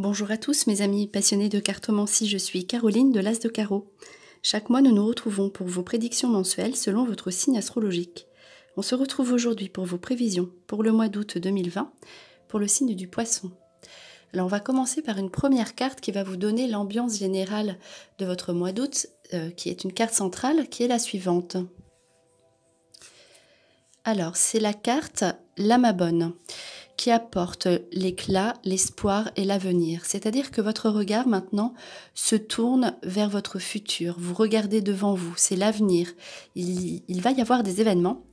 Bonjour à tous mes amis passionnés de cartomancie, je suis Caroline de l'As de Carreau. Chaque mois nous nous retrouvons pour vos prédictions mensuelles selon votre signe astrologique. On se retrouve aujourd'hui pour vos prévisions pour le mois d'août 2020 pour le signe du Poisson. Alors on va commencer par une première carte qui va vous donner l'ambiance générale de votre mois d'août, qui est une carte centrale qui est la suivante. Alors c'est la carte L'Amabonne, qui apporte l'éclat, l'espoir et l'avenir. C'est-à-dire que votre regard maintenant se tourne vers votre futur. Vous regardez devant vous, c'est l'avenir. Il va y avoir des événements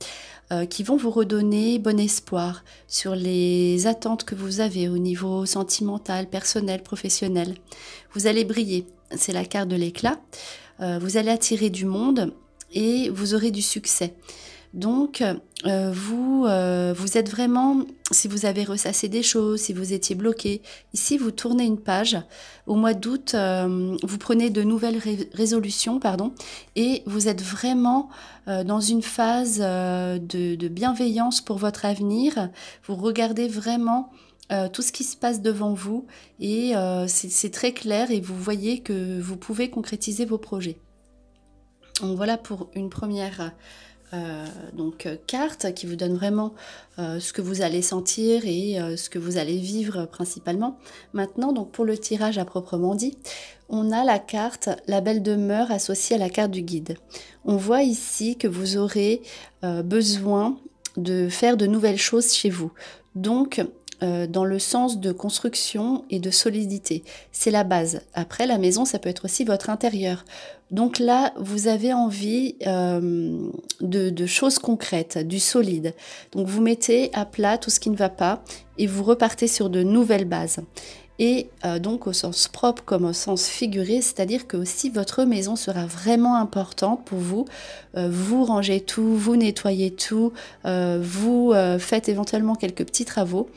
qui vont vous redonner bon espoir sur les attentes que vous avez au niveau sentimental, personnel, professionnel. Vous allez briller, c'est la carte de l'éclat. Vous allez attirer du monde et vous aurez du succès. Donc, vous êtes vraiment, si vous avez ressassé des choses, si vous étiez bloqué, ici vous tournez une page. Au mois d'août, vous prenez de nouvelles résolutions, et vous êtes vraiment dans une phase de bienveillance pour votre avenir. Vous regardez vraiment tout ce qui se passe devant vous et c'est très clair et vous voyez que vous pouvez concrétiser vos projets. Donc voilà pour une première carte qui vous donne vraiment ce que vous allez sentir et ce que vous allez vivre principalement. Maintenant, donc pour le tirage à proprement dit, on a la carte La Belle Demeure associée à la carte du guide. On voit ici que vous aurez besoin de faire de nouvelles choses chez vous. Donc, dans le sens de construction et de solidité. C'est la base. Après, la maison, ça peut être aussi votre intérieur. Donc là, vous avez envie de choses concrètes, du solide. Donc vous mettez à plat tout ce qui ne va pas et vous repartez sur de nouvelles bases. Et donc au sens propre comme au sens figuré, c'est-à-dire que aussi votre maison sera vraiment importante pour vous. Vous rangez tout, vous nettoyez tout, vous faites éventuellement quelques petits travaux.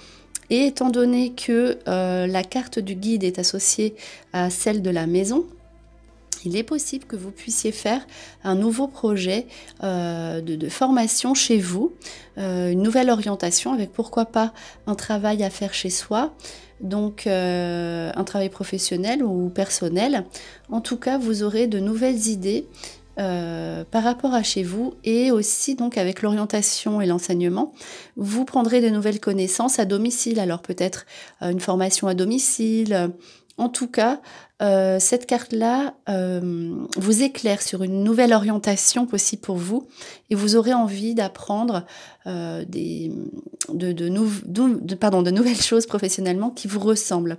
Et étant donné que la carte du guide est associée à celle de la maison, il est possible que vous puissiez faire un nouveau projet de formation chez vous, une nouvelle orientation avec pourquoi pas un travail à faire chez soi, donc un travail professionnel ou personnel. En tout cas, vous aurez de nouvelles idées par rapport à chez vous et aussi donc avec l'orientation et l'enseignement, vous prendrez de nouvelles connaissances à domicile. Alors peut-être une formation à domicile. En tout cas, cette carte-là vous éclaire sur une nouvelle orientation possible pour vous et vous aurez envie d'apprendre de nouvelles choses professionnellement qui vous ressemblent.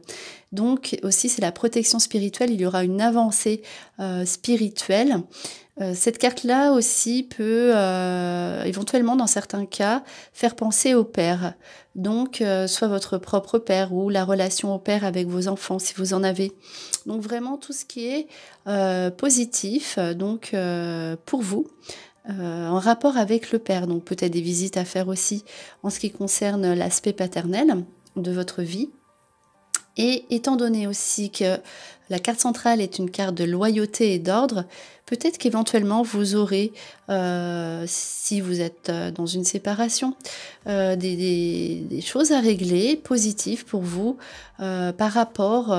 Donc aussi, c'est la protection spirituelle, il y aura une avancée spirituelle. Cette carte-là aussi peut éventuellement, dans certains cas, faire penser au père. Donc, soit votre propre père ou la relation au père avec vos enfants, si vous en avez. Donc, vraiment, tout ce qui est positif, donc pour vous, en rapport avec le père. Donc, peut-être des visites à faire aussi en ce qui concerne l'aspect paternel de votre vie. Et étant donné aussi que la carte centrale est une carte de loyauté et d'ordre, peut-être qu'éventuellement vous aurez, si vous êtes dans une séparation, des choses à régler positives pour vous par rapport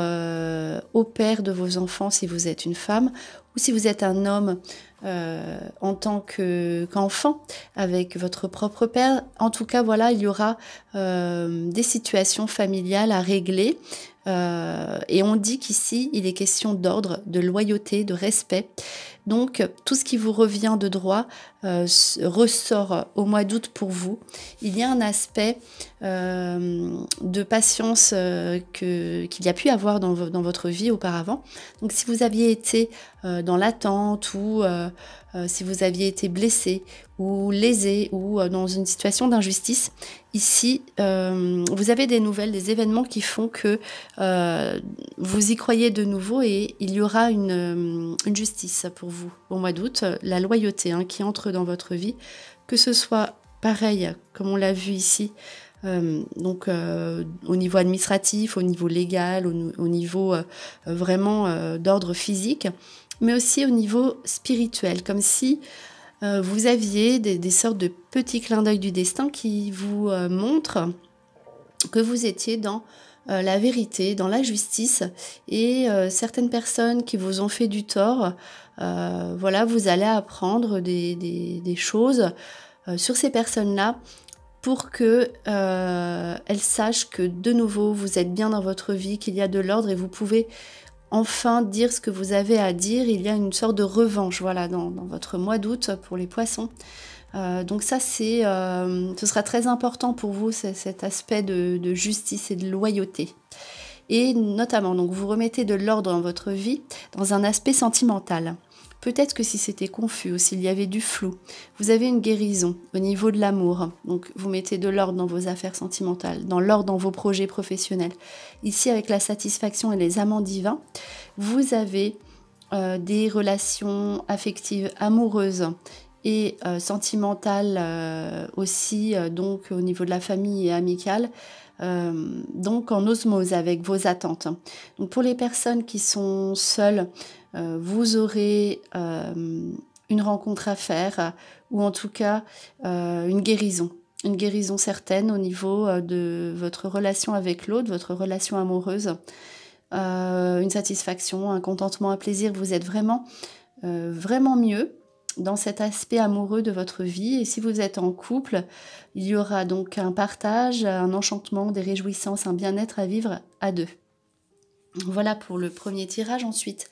au père de vos enfants si vous êtes une femme ou si vous êtes un homme en tant qu'enfant avec votre propre père. En tout cas, voilà, il y aura des situations familiales à régler. Et on dit qu'ici, il est question d'ordre, de loyauté, de respect. Donc, tout ce qui vous revient de droit ressort au mois d'août pour vous. Il y a un aspect de patience qu'il y a pu avoir dans votre vie auparavant. Donc, si vous aviez été dans l'attente ou si vous aviez été blessé ou lésé ou dans une situation d'injustice, ici, vous avez des nouvelles, des événements qui font que vous y croyez de nouveau et il y aura une justice pour vous au mois d'août, la loyauté qui entre dans votre vie, que ce soit pareil, comme on l'a vu ici, au niveau administratif, au niveau légal, au niveau vraiment d'ordre physique, mais aussi au niveau spirituel, comme si vous aviez des sortes de petits clins d'œil du destin qui vous montrent que vous étiez dans la vérité, dans la justice. Et certaines personnes qui vous ont fait du tort, voilà, vous allez apprendre des choses sur ces personnes-là pour que elles sachent que de nouveau vous êtes bien dans votre vie, qu'il y a de l'ordre et vous pouvez enfin dire ce que vous avez à dire. Il y a une sorte de revanche, voilà, dans votre mois d'août pour les poissons. Donc ça, ce sera très important pour vous, cet aspect de justice et de loyauté. Et notamment, donc, vous remettez de l'ordre dans votre vie dans un aspect sentimental. Peut-être que si c'était confus ou s'il y avait du flou, vous avez une guérison au niveau de l'amour. Donc vous mettez de l'ordre dans vos affaires sentimentales, dans l'ordre dans vos projets professionnels. Ici, avec la satisfaction et les amants divins, vous avez des relations affectives amoureuses et sentimentales aussi, donc au niveau de la famille et amicale. Donc en osmose avec vos attentes. Donc pour les personnes qui sont seules, vous aurez une rencontre à faire ou en tout cas une guérison certaine au niveau de votre relation avec l'autre, votre relation amoureuse, une satisfaction, un contentement, un plaisir. Vous êtes vraiment mieux dans cet aspect amoureux de votre vie. Et si vous êtes en couple, il y aura donc un partage, un enchantement, des réjouissances, un bien-être à vivre à deux. Voilà pour le premier tirage. Ensuite,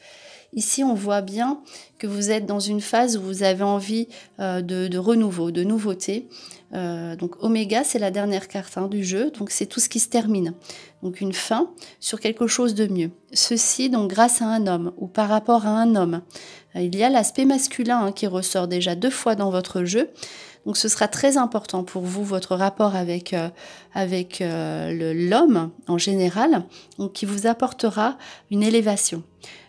ici, on voit bien que vous êtes dans une phase où vous avez envie de renouveau, de nouveauté. Donc Oméga, c'est la dernière carte du jeu, donc c'est tout ce qui se termine. Donc une fin sur quelque chose de mieux. Ceci donc grâce à un homme ou par rapport à un homme. Il y a l'aspect masculin qui ressort déjà 2 fois dans votre jeu. Donc ce sera très important pour vous, votre rapport avec l'homme en général, donc, qui vous apportera une élévation.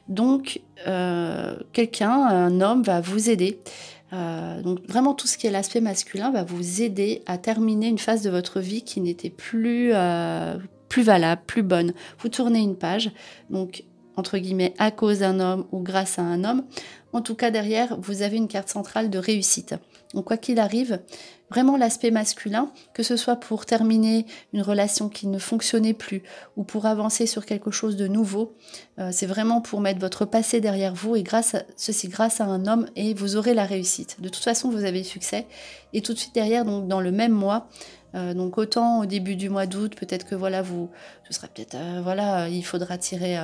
Donc un homme va vous aider. Donc vraiment tout ce qui est l'aspect masculin va vous aider à terminer une phase de votre vie qui n'était plus valable, plus bonne. Vous tournez une page, donc entre guillemets à cause d'un homme ou grâce à un homme. En tout cas derrière, vous avez une carte centrale de réussite. Donc quoi qu'il arrive, vraiment l'aspect masculin, que ce soit pour terminer une relation qui ne fonctionnait plus ou pour avancer sur quelque chose de nouveau, c'est vraiment pour mettre votre passé derrière vous et grâce à un homme et vous aurez la réussite. De toute façon, vous avez le succès et tout de suite derrière, donc dans le même mois, donc autant au début du mois d'août, peut-être que voilà, ce sera peut-être il faudra tirer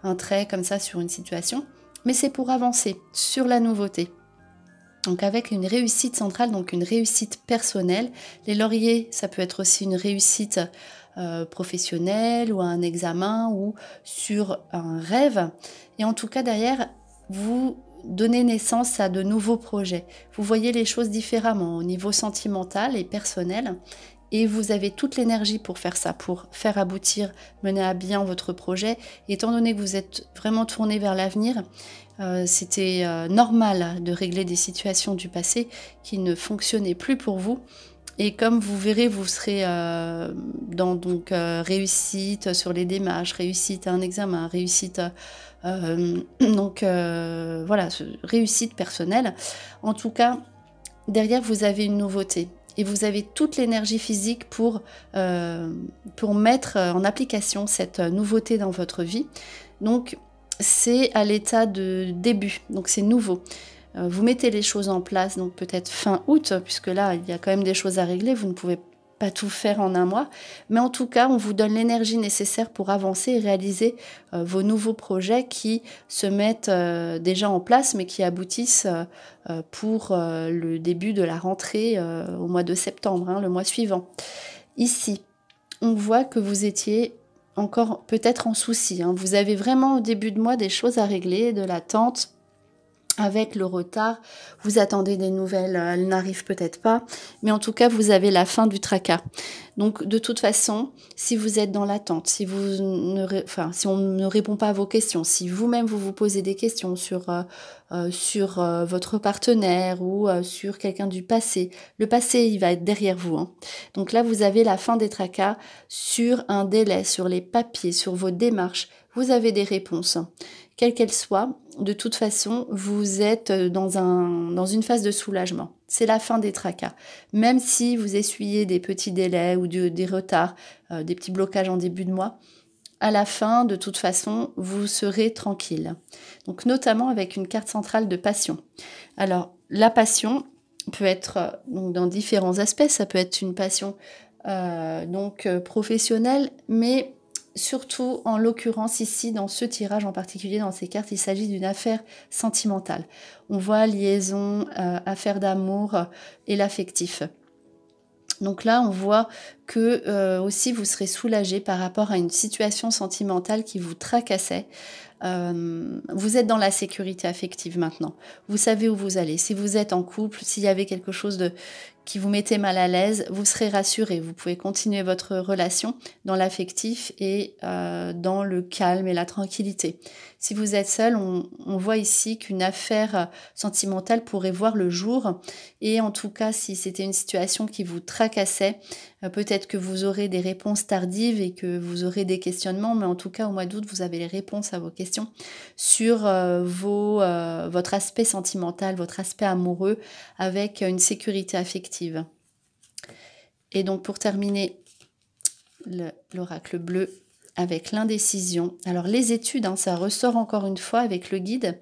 un trait comme ça sur une situation, mais c'est pour avancer sur la nouveauté. Donc avec une réussite centrale, donc une réussite personnelle. Les lauriers, ça peut être aussi une réussite professionnelle ou un examen ou sur un rêve. Et en tout cas derrière, vous donnez naissance à de nouveaux projets. Vous voyez les choses différemment au niveau sentimental et personnel. Et vous avez toute l'énergie pour faire ça, pour faire aboutir, mener à bien votre projet. Et étant donné que vous êtes vraiment tourné vers l'avenir, c'était normal de régler des situations du passé qui ne fonctionnaient plus pour vous. Et comme vous verrez, vous serez dans réussite sur les démarches, réussite à un examen, réussite réussite personnelle. En tout cas, derrière, vous avez une nouveauté. Et vous avez toute l'énergie physique pour mettre en application cette nouveauté dans votre vie. Donc, c'est à l'état de début, donc c'est nouveau. Vous mettez les choses en place, donc peut-être fin août, puisque là, il y a quand même des choses à régler, vous ne pouvez pas tout faire en un mois. Mais en tout cas, on vous donne l'énergie nécessaire pour avancer et réaliser vos nouveaux projets qui se mettent déjà en place, mais qui aboutissent pour le début de la rentrée au mois de septembre, le mois suivant. Ici, on voit que vous étiez encore peut-être en souci. Vous avez vraiment au début de mois des choses à régler, de l'attente. Avec le retard, vous attendez des nouvelles, elles n'arrivent peut-être pas, mais en tout cas, vous avez la fin du tracas. Donc, de toute façon, si vous êtes dans l'attente, si on ne répond pas à vos questions, si vous-même vous posez des questions sur votre partenaire ou sur quelqu'un du passé, le passé, il va être derrière vous. Donc là, vous avez la fin des tracas sur un délai, sur les papiers, sur vos démarches. Vous avez des réponses. Quelle qu'elle soit, de toute façon, vous êtes dans une phase de soulagement. C'est la fin des tracas. Même si vous essuyez des petits délais ou des retards, des petits blocages en début de mois, à la fin, de toute façon, vous serez tranquille. Donc notamment avec une carte centrale de passion. Alors, la passion peut être donc, dans différents aspects. Ça peut être une passion professionnelle, mais surtout, en l'occurrence ici, dans ce tirage en particulier, dans ces cartes, il s'agit d'une affaire sentimentale. On voit liaison, affaire d'amour et l'affectif. Donc là, on voit que aussi vous serez soulagé par rapport à une situation sentimentale qui vous tracassait. Vous êtes dans la sécurité affective maintenant. Vous savez où vous allez. Si vous êtes en couple, s'il y avait quelque chose qui vous mettait mal à l'aise, vous serez rassuré. Vous pouvez continuer votre relation dans l'affectif et dans le calme et la tranquillité. Si vous êtes seul, on voit ici qu'une affaire sentimentale pourrait voir le jour. Et en tout cas, si c'était une situation qui vous tracassait, peut-être que vous aurez des réponses tardives et que vous aurez des questionnements, mais en tout cas, au mois d'août, vous avez les réponses à vos questions sur votre aspect sentimental, votre aspect amoureux, avec une sécurité affective. Et donc, pour terminer, l'oracle bleu avec l'indécision. Alors, les études, ça ressort encore une fois avec le guide.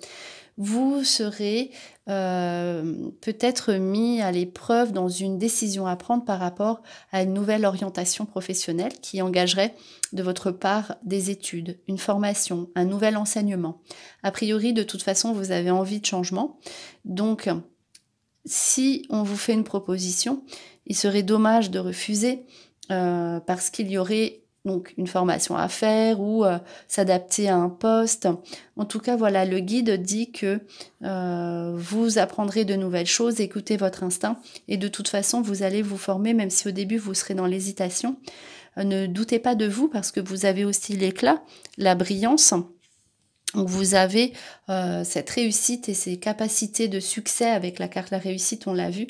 Vous serez peut-être mis à l'épreuve dans une décision à prendre par rapport à une nouvelle orientation professionnelle qui engagerait de votre part des études, une formation, un nouvel enseignement. A priori, de toute façon, vous avez envie de changement. Donc, si on vous fait une proposition, il serait dommage de refuser parce qu'il y aurait donc une formation à faire ou s'adapter à un poste. En tout cas, voilà, le guide dit que vous apprendrez de nouvelles choses, écoutez votre instinct et de toute façon, vous allez vous former, même si au début, vous serez dans l'hésitation. Ne doutez pas de vous parce que vous avez aussi l'éclat, la brillance. Donc vous avez cette réussite et ces capacités de succès avec la carte la réussite, on l'a vu,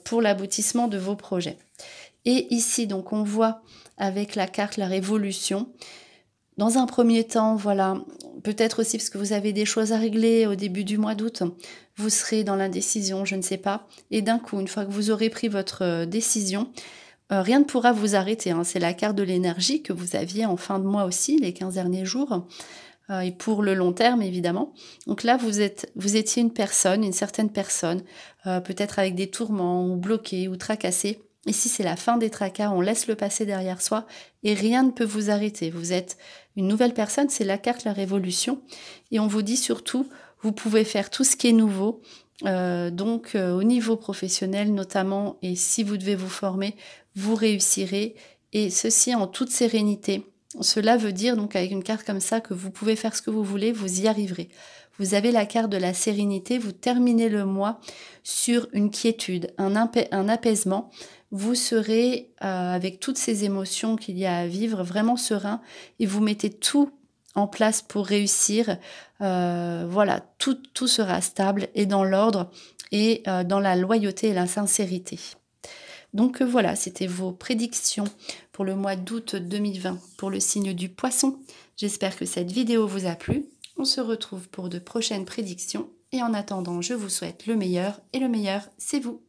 pour l'aboutissement de vos projets. Et ici, donc, on voit avec la carte la révolution. Dans un premier temps, voilà, peut-être aussi parce que vous avez des choses à régler au début du mois d'août, vous serez dans l'indécision, je ne sais pas. Et d'un coup, une fois que vous aurez pris votre décision, rien ne pourra vous arrêter. C'est la carte de l'énergie que vous aviez en fin de mois aussi, les 15 derniers jours. Et pour le long terme, évidemment. Donc là, vous étiez une certaine personne, peut-être avec des tourments, ou bloquée, ou tracassée. Ici, c'est la fin des tracas, on laisse le passé derrière soi et rien ne peut vous arrêter. Vous êtes une nouvelle personne, c'est la carte la révolution. Et on vous dit surtout, vous pouvez faire tout ce qui est nouveau. Au niveau professionnel notamment, et si vous devez vous former, vous réussirez. Et ceci en toute sérénité. Cela veut dire, donc avec une carte comme ça, que vous pouvez faire ce que vous voulez, vous y arriverez. Vous avez la carte de la sérénité, vous terminez le mois sur une quiétude, un apaisement. Vous serez, avec toutes ces émotions qu'il y a à vivre, vraiment serein et vous mettez tout en place pour réussir. Voilà, tout sera stable et dans l'ordre et dans la loyauté et la sincérité. Donc voilà, c'était vos prédictions pour le mois d'août 2020 pour le signe du Poisson. J'espère que cette vidéo vous a plu. On se retrouve pour de prochaines prédictions et en attendant, je vous souhaite le meilleur et le meilleur, c'est vous.